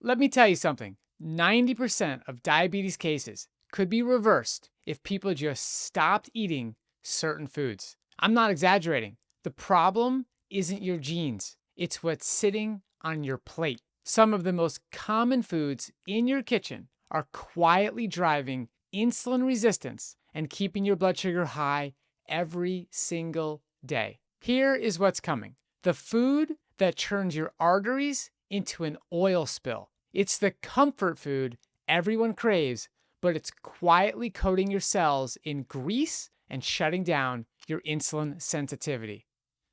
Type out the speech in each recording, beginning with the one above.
Let me tell you something. 90% of diabetes cases could be reversed if people just stopped eating certain foods. I'm not exaggerating. The problem isn't your genes, it's what's sitting on your plate. Some of the most common foods in your kitchen are quietly driving insulin resistance and keeping your blood sugar high every single day. Here is what's coming: the food that turns your arteries into an oil spill. It's the comfort food everyone craves, but it's quietly coating your cells in grease and shutting down your insulin sensitivity.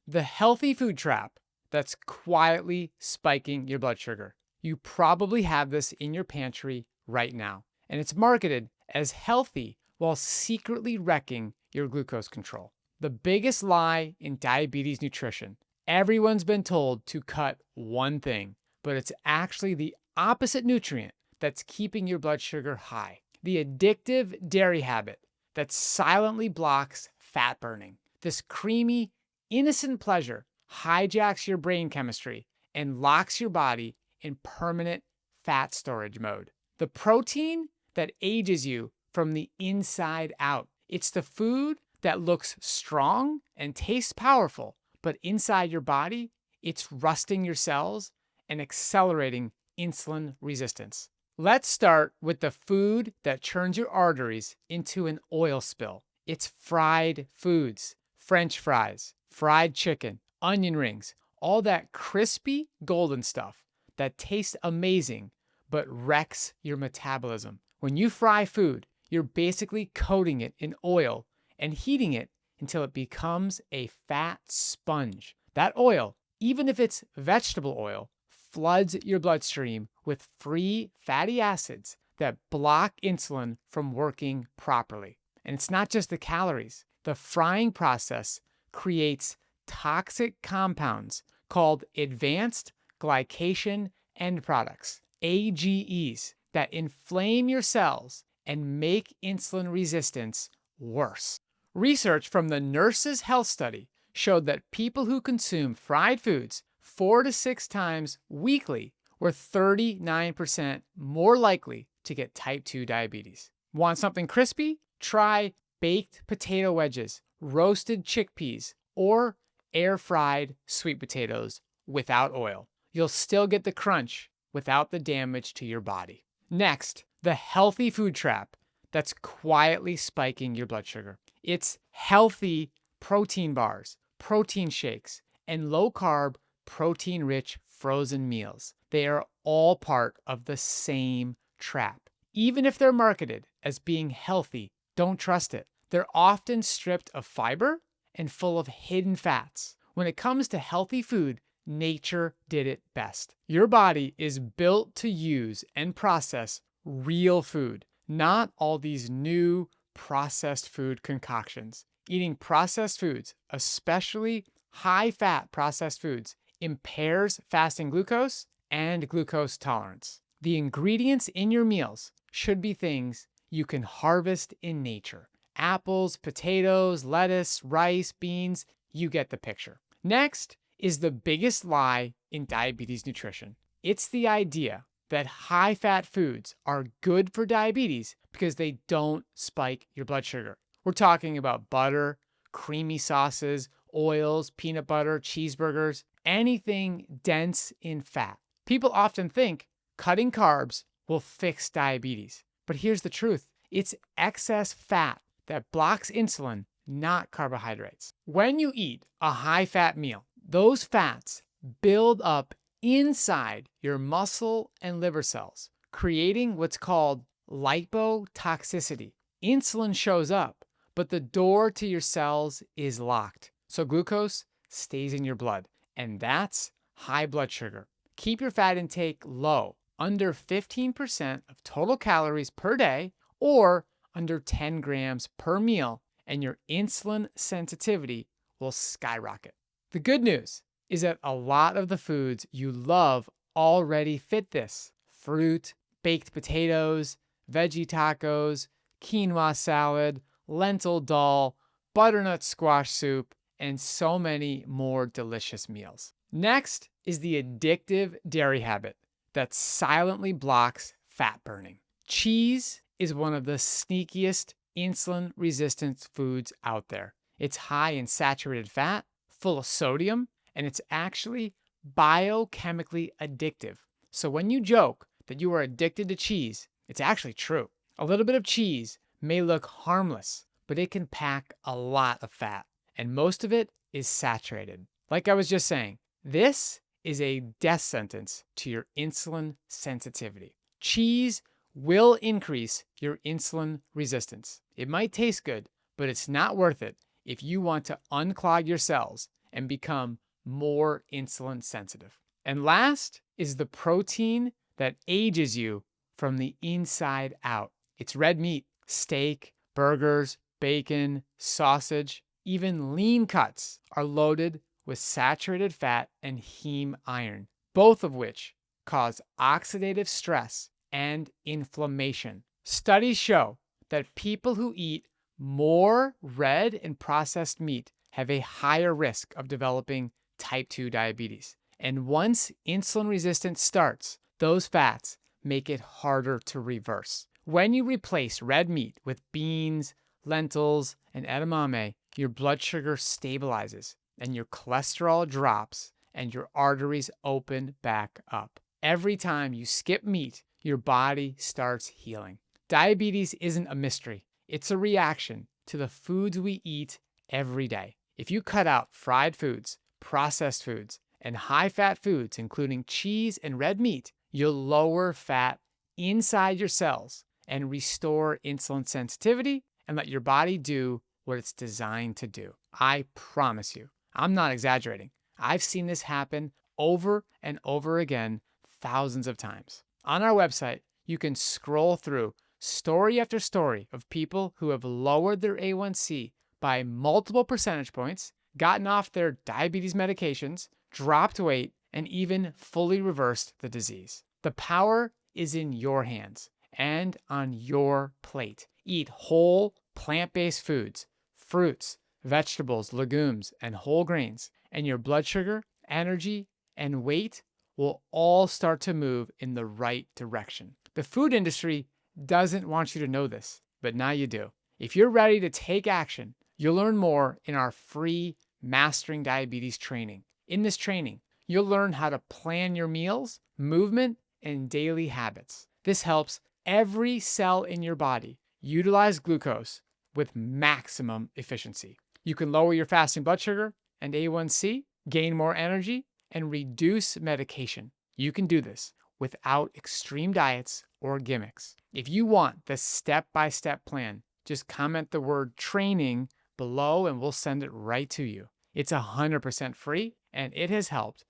The healthy food trap that's quietly spiking your blood sugar. You probably have this in your pantry right now, and it's marketed as healthy while secretly wrecking your glucose control. The biggest lie in diabetes nutrition: everyone's been told to cut one thing, but it's actually the opposite nutrient that's keeping your blood sugar high. The addictive dairy habit that silently blocks fat burning. This creamy, innocent pleasure hijacks your brain chemistry and locks your body in permanent fat storage mode. The protein that ages you from the inside out. It's the food that looks strong and tastes powerful, but inside your body, it's rusting your cells and accelerating insulin resistance. Let's start with the food that turns your arteries into an oil spill. It's fried foods: French fries, fried chicken, onion rings, all that crispy golden stuff that tastes amazing but wrecks your metabolism. When you fry food, you're basically coating it in oil and heating it until it becomes a fat sponge. That oil, even if it's vegetable oil, floods your bloodstream with free fatty acids that block insulin from working properly. And it's not just the calories. The frying process creates toxic compounds called advanced glycation end products, AGEs, that inflame your cells and make insulin resistance worse. Research from the Nurses' Health Study showed that people who consume fried foods 4 to 6 times weekly were 39% more likely to get type 2 diabetes. Want something crispy? Try baked potato wedges, roasted chickpeas, or air-fried sweet potatoes without oil. You'll still get the crunch without the damage to your body. Next, the healthy food trap that's quietly spiking your blood sugar. It's healthy protein bars, protein shakes, and low-carb, protein-rich frozen meals. They are all part of the same trap. Even if they're marketed as being healthy, don't trust it. They're often stripped of fiber and full of hidden fats. When it comes to healthy food, nature did it best. Your body is built to use and process real food, not all these new processed food concoctions. Eating processed foods, especially high-fat processed foods, impairs fasting glucose and glucose tolerance. The ingredients in your meals should be things you can harvest in nature: apples, potatoes, lettuce, rice, beans. You get the picture. Next is the biggest lie in diabetes nutrition. It's the idea that high-fat foods are good for diabetes because they don't spike your blood sugar. We're talking about butter, creamy sauces, oils, peanut butter, cheeseburgers, anything dense in fat. People often think cutting carbs will fix diabetes. But here's the truth: it's excess fat that blocks insulin, not carbohydrates. When you eat a high-fat meal, those fats build up inside your muscle and liver cells, creating what's called lipotoxicity. Insulin shows up, but the door to your cells is locked. So glucose stays in your blood, and that's high blood sugar. Keep your fat intake low, under 15% of total calories per day, or under 10 grams per meal, and your insulin sensitivity will skyrocket. The good news is that a lot of the foods you love already fit this: fruit, baked potatoes, veggie tacos, quinoa salad, lentil dal, butternut squash soup, and so many more delicious meals. Next is the addictive dairy habit that silently blocks fat burning. Cheese is one of the sneakiest insulin-resistant foods out there. It's high in saturated fat, full of sodium, and it's actually biochemically addictive. So when you joke that you are addicted to cheese, it's actually true. A little bit of cheese may look harmless, but it can pack a lot of fat, and most of it is saturated. Like I was just saying, this is a death sentence to your insulin sensitivity. Cheese will increase your insulin resistance. It might taste good, but it's not worth it if you want to unclog your cells and become more insulin sensitive. And last is the protein that ages you from the inside out. It's red meat, steak, burgers, bacon, sausage, even lean cuts are loaded with saturated fat and heme iron, both of which cause oxidative stress and inflammation. Studies show that people who eat more red and processed meat have a higher risk of developing type 2 diabetes. And once insulin resistance starts, those fats make it harder to reverse. When you replace red meat with beans, lentils, and edamame, your blood sugar stabilizes and your cholesterol drops and your arteries open back up. Every time you skip meat, your body starts healing. Diabetes isn't a mystery. It's a reaction to the foods we eat every day. If you cut out fried foods, processed foods, and high-fat foods, including cheese and red meat, you'll lower fat inside your cells and restore insulin sensitivity and let your body do what it's designed to do. I promise you. I'm not exaggerating. I've seen this happen over and over again, thousands of times. On our website, you can scroll through story after story of people who have lowered their A1C by multiple percentage points, gotten off their diabetes medications, dropped weight, and even fully reversed the disease. The power is in your hands and on your plate. Eat whole, plant-based foods, fruits, vegetables, legumes, and whole grains, and your blood sugar, energy, and weight will all start to move in the right direction. The food industry doesn't want you to know this, but now you do. If you're ready to take action, you'll learn more in our free Mastering Diabetes training. In this training, you'll learn how to plan your meals, movement, and daily habits. This helps every cell in your body utilize glucose with maximum efficiency. You can lower your fasting blood sugar and A1C, gain more energy, and reduce medication. You can do this without extreme diets or gimmicks. If you want the step-by-step plan, just comment the word training below and we'll send it right to you. It's 100% free and it has helped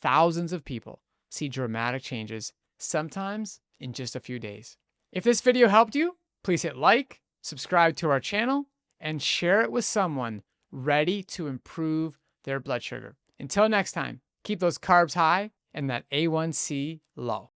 thousands of people see dramatic changes, sometimes in just a few days. If this video helped you, please hit like, subscribe to our channel, and share it with someone ready to improve their blood sugar. Until next time, keep those carbs high and that A1C low.